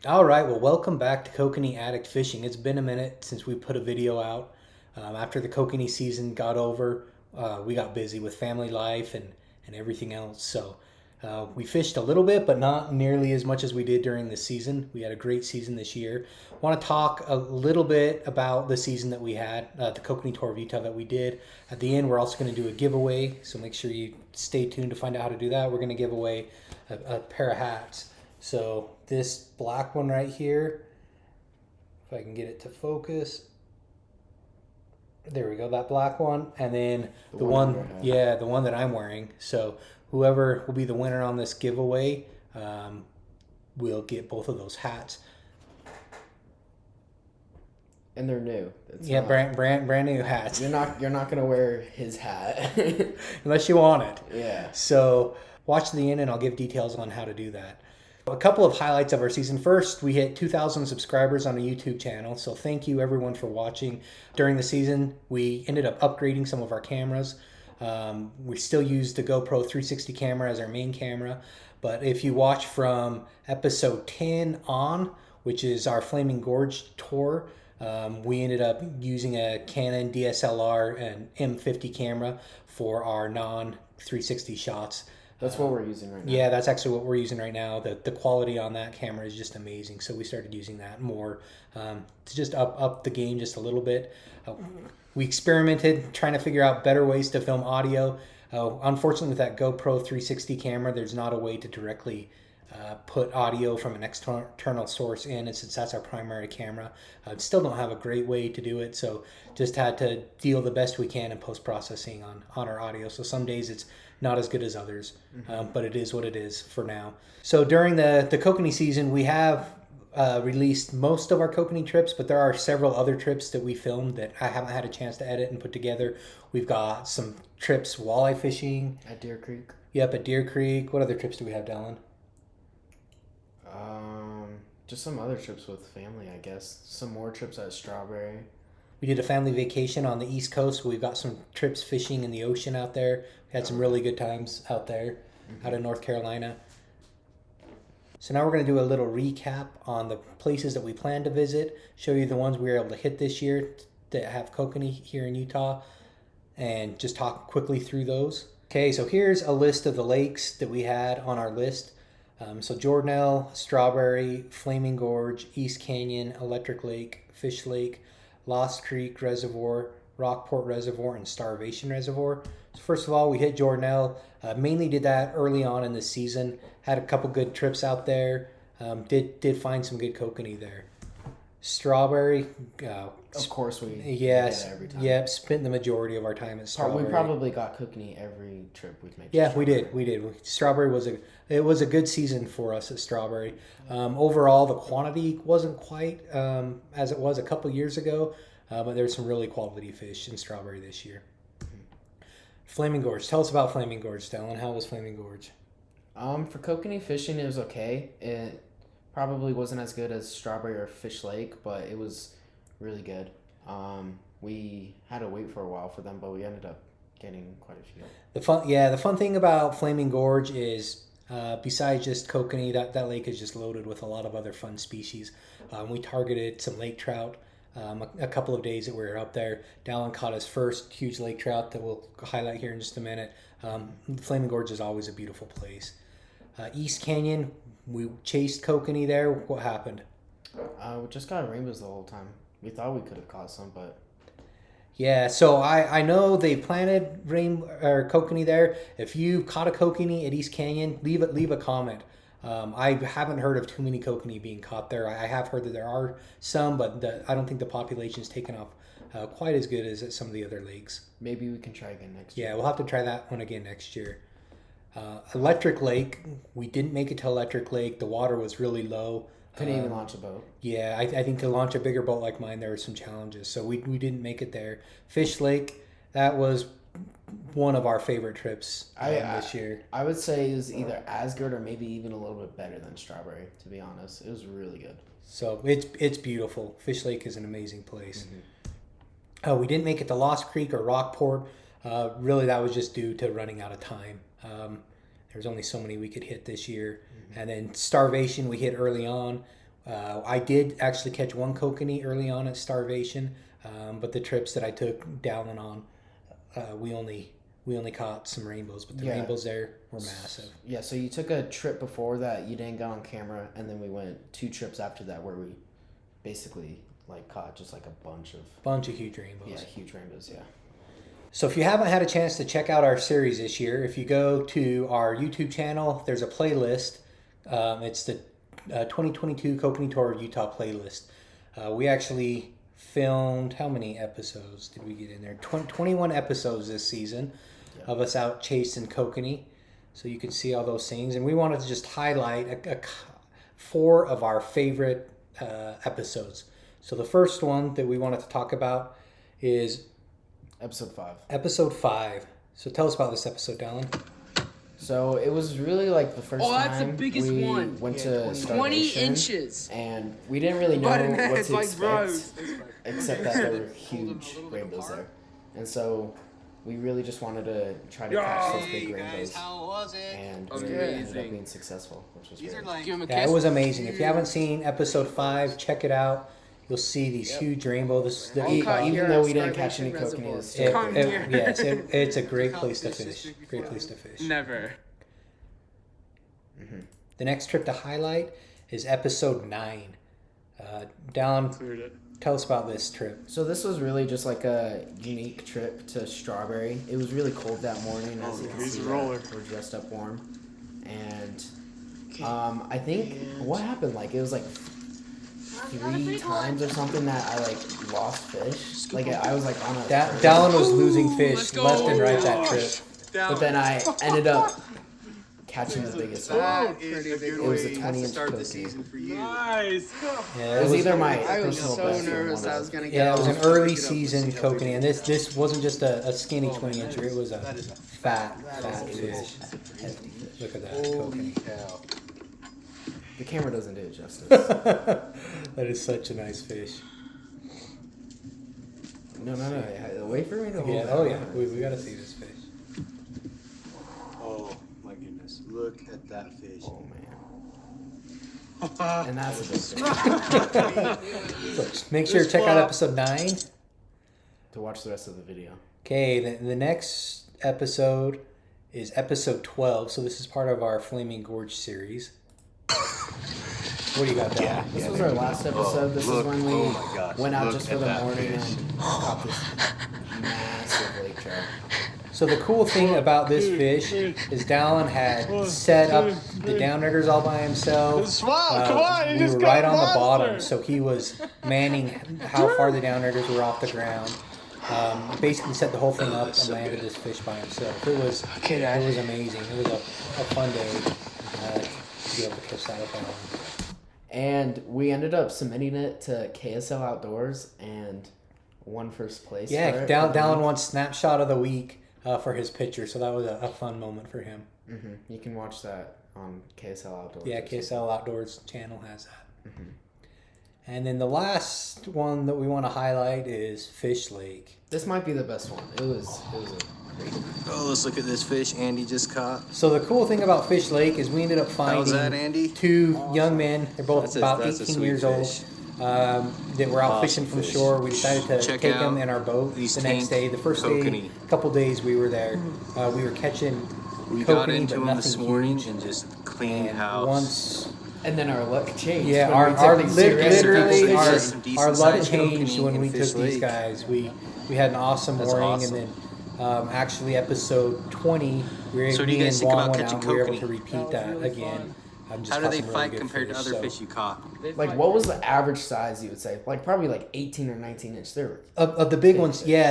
All right, well, welcome back to Kokanee Addict Fishing. It's been a minute since we put a video out. After the Kokanee season got over, we got busy with family life and everything else. So we fished a little bit, but not nearly as much as we did during the season. We had a great season this year. Want to talk a little bit about the season that we had, the Kokanee Tour of Utah that we did. At the end, we're also going to do a giveaway, so make sure you stay tuned to find out how to do that. We're going to give away a pair of hats. So this black one right here, if I can get it to focus, there we go, that black one, and then the one, yeah, the one that I'm wearing. So whoever will be the winner on this giveaway will get both of those hats. And they're new. Yeah, brand new hats. You're not gonna wear his hat unless you want it. Yeah. So watch the end, and I'll give details on how to do that. A couple of highlights of our season. First, we hit 2,000 subscribers on a YouTube channel, so thank you everyone for watching. During the season, we ended up upgrading some of our cameras. We still use the GoPro 360 camera as our main camera, but if you watch from episode 10 on, which is our Flaming Gorge tour, we ended up using a Canon DSLR and M50 camera for our non-360 shots. That's what we're using right now. Yeah, that's actually what we're using right now. The quality on that camera is just amazing. So we started using that more to just up the game just a little bit. We experimented trying to figure out better ways to film audio. Unfortunately, with that GoPro 360 camera, there's not a way to directly put audio from an external source in, and since that's our primary camera, still don't have a great way to do it, so just had to deal the best we can in post-processing on our audio. So some days it's not as good as others, but it is what it is for now. So during the Kokanee season, we have released most of our Kokanee trips, but there are several other trips that we filmed that I haven't had a chance to edit and put together. We've got some trips walleye fishing. At Deer Creek? Yep, at Deer Creek. What other trips do we have, Dallin? Just some other trips with family, I guess. Some more trips at Strawberry. We did a family vacation on the East Coast. We've got some trips fishing in the ocean out there. We had some really good times out there, out in North Carolina. So now we're going to do a little recap on the places that we plan to visit, show you the ones we were able to hit this year that have Kokanee here in Utah, and just talk quickly through those. Okay, so here's a list of the lakes that we had on our list. So Jordanelle, Strawberry, Flaming Gorge, East Canyon, Electric Lake, Fish Lake, Lost Creek Reservoir, Rockport Reservoir, and Starvation Reservoir. So first of all, we hit Jordanelle. Mainly did that early on in the season. Had a couple good trips out there. Did find some good kokanee there. Strawberry. Of course we yes, every time. Yep, spent the majority of our time at Strawberry. We probably got kokanee every trip we've made. Yeah, we did. Strawberry was a good season for us at Strawberry. Overall, the quantity wasn't quite as it was a couple years ago, but there's some really quality fish in Strawberry this year. Flaming Gorge. Tell us about Flaming Gorge, Stellan. How was Flaming Gorge? For kokanee fishing, it was okay. It probably wasn't as good as Strawberry or Fish Lake, but it was really good. We had to wait for a while for them, but we ended up getting quite a few. The fun thing about Flaming Gorge is besides just kokanee, that lake is just loaded with a lot of other fun species. We targeted some lake trout a couple of days that we were up there. Dallin caught his first huge lake trout that we'll highlight here in just a minute. Flaming Gorge is always a beautiful place. East Canyon, we chased kokanee there. What happened? We just got rainbows the whole time. We thought we could have caught some, but yeah. So I know they planted kokanee there. If you caught a kokanee at East Canyon, leave a comment. I haven't heard of too many kokanee being caught there. I have heard that there are some, but I don't think the population's taken off quite as good as at some of the other lakes. Maybe we can try again next year. Yeah, we'll have to try that one again next year. Electric Lake, we didn't make it to Electric Lake. The water was really low. Couldn't even launch a boat. Yeah, I think to launch a bigger boat like mine, there were some challenges. So we didn't make it there. Fish Lake, that was one of our favorite trips this year. I would say it was either as good or maybe even a little bit better than Strawberry, to be honest. It was really good. So it's beautiful. Fish Lake is an amazing place. We didn't make it to Lost Creek or Rockport. Really, that was just due to running out of time. There's only so many we could hit this year. And then Starvation we hit early on. I did actually catch one kokanee early on at Starvation, but the trips that I took Dallin on, we only caught some rainbows, but the rainbows there were massive. Yeah, so you took a trip before that you didn't get on camera, and then we went 2 trips after that where we basically like caught just like a bunch of huge rainbows. Yeah, huge rainbows. Yeah. So if you haven't had a chance to check out our series this year, if you go to our YouTube channel, there's a playlist. It's the 2022 Kokanee Tour of Utah playlist. We actually filmed, how many episodes did we get in there? 21 episodes this season of us out chasing kokanee. So you can see all those things. And we wanted to just highlight 4 of our favorite episodes. So the first one that we wanted to talk about is Episode 5. So tell us about this episode, Dallin. So it was really like the first time that's the biggest we one. went to 20 Starvation, inches. And we didn't really know Button what heads to like expect, bros. except that there were huge rainbows there. And so we really just wanted to try to catch those big rainbows. How was it? And we ended up being successful, which was great. Give him a Yeah, kiss. it was amazing. If you haven't seen episode 5, check it out. You'll see these huge rainbows. Even though we didn't catch any kokanee, it's still it's a great place to fish. Great place to fish. Never. The next trip to highlight is episode 9. Dallin, tell us about this trip. So this was really just like a unique trip to Strawberry. It was really cold that morning, as you can see. We're dressed up warm, and I think what happened, like it was like 3 times or something that I like lost fish. Like I was like on a Dallin was losing fish left and right that trip. but then I ended up catching the biggest fish. It was a 20-inch cookie. Nice. Yeah, It was either my I was personal so best or nervous one I of was those. gonna get. Yeah, it was off. an early season kokanee, and this wasn't just a skinny 20-incher. It was a fat fish. Hefty fish. Look at that kokanee. The camera doesn't do it justice. That is such a nice fish. No. Wait for me to hold Yeah. it. Oh yeah. We gotta see this fish. Oh my goodness! Look at that fish. Oh man. And that's a big fish. So make sure to check out episode 9. To watch the rest of the video. Okay. The next episode is episode 12. So this is part of our Flaming Gorge series. What do you got there? This was our last episode. This is when we went out just for the morning fish. and caught this massive lake trout. So the cool thing about this fish is Dallin had set up the downriggers all by himself. We were right on the bottom, so he was manning how far the downriggers were off the ground. Basically set the whole thing up and landed this fish by himself. It was amazing. It was a fun day to be able to catch that with Dallin. And we ended up submitting it to KSL Outdoors and won first place. Yeah, for it. Dallin won snapshot of the week for his picture, so that was a fun moment for him. You can watch that on KSL Outdoors. Yeah, KSL Outdoors channel has that. And then the last one that we want to highlight is Fish Lake. This might be the best one. It was a great Oh, let's look at this fish Andy just caught. So the cool thing about Fish Lake is we ended up finding that, Andy? 2 young men. They're both about 18 years old. That were out fishing from shore. We decided to Check take out them in our boat these the next day. tank The first kokanee. day, couple days we were there. We were catching We got kokanee, into but them this nothing morning huge. and just cleaned And house. once, And then our luck changed. yeah, when we our took these serious literally people our, fishing. Decent our luck sized changed kokanee when in we Fish took these Lake. guys. We had an awesome That's morning, awesome. and then actually episode 20, we were So do you me guys and think Juan about went out catching and we were able kokanee? to repeat that again. Just How do caught they some really fight good compared to other so- fish you caught? Like, what was the average size you would say? Like, probably like 18 or 19 inch. They were Of the big ones, yeah.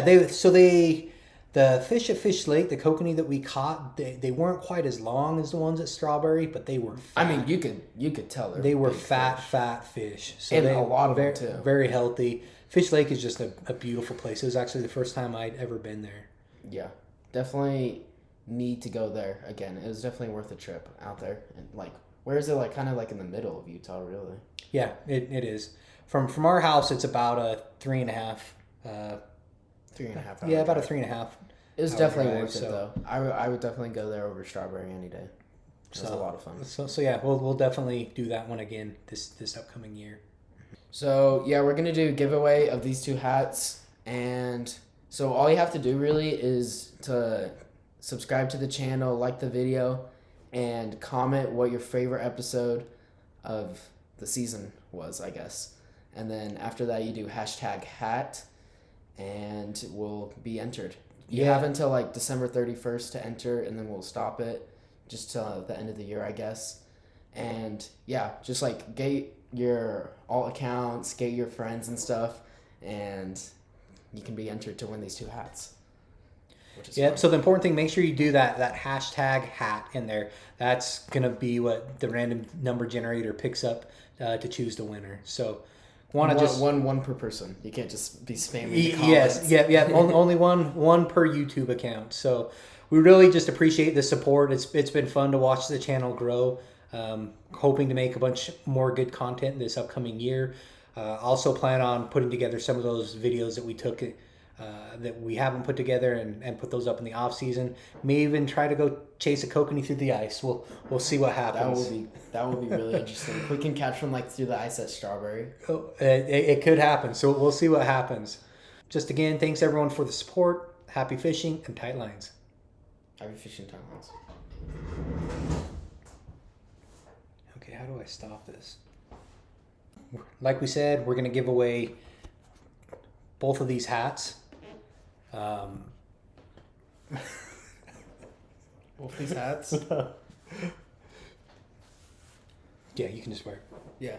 The fish at Fish Lake, the kokanee that we caught, they weren't quite as long as the ones at Strawberry, but they were fat. I mean, you could tell they were big fat fish. So And they a lot of very, them, too. Very healthy. Fish Lake is just a beautiful place. It was actually the first time I'd ever been there. Yeah, definitely need to go there again. It was definitely worth a trip out there. And like, where is it? Like, kind of like in the middle of Utah, really. Yeah, it is. From our house, it's about a 3.5. 3.5 hours. Yeah, about a 3.5. It was hour definitely drive, worth it so- though. I would definitely go there over Strawberry any day. It was a lot of fun. So yeah, we'll definitely do that one again this upcoming year. So yeah, we're gonna do a giveaway of these 2 hats, and so all you have to do really is to subscribe to the channel, like the video, and comment what your favorite episode of the season was, I guess. And then after that, you do #hat, and will be entered. You Yeah. have until like December 31st to enter, and then we'll stop it just till the end of the year, I guess. And yeah, just like get your alt accounts, get your friends and stuff, and you can be entered to win these 2 hats. Which is Yeah. fun. So the important thing, make sure you do that #hat in there. That's gonna be what the random number generator picks up to choose the winner. So want to just one per person. You can't just be spamming the comments. Yes, yeah. Only one per YouTube account. So we really just appreciate the support. It's been fun to watch the channel grow. Hoping to make a bunch more good content this upcoming year. Also plan on putting together some of those videos that we took that we haven't put together and put those up in the off season. May even try to go chase a kokanee through the ice. We'll see what happens. That would be really interesting. If we can catch one like through the ice at Strawberry. It could happen. So we'll see what happens. Just again, thanks everyone for the support. Happy fishing and tight lines. Happy fishing timelines. Okay, how do I stop this? Like we said, we're going to give away both of these hats. Both these hats? Yeah, you can just wear it. Yeah.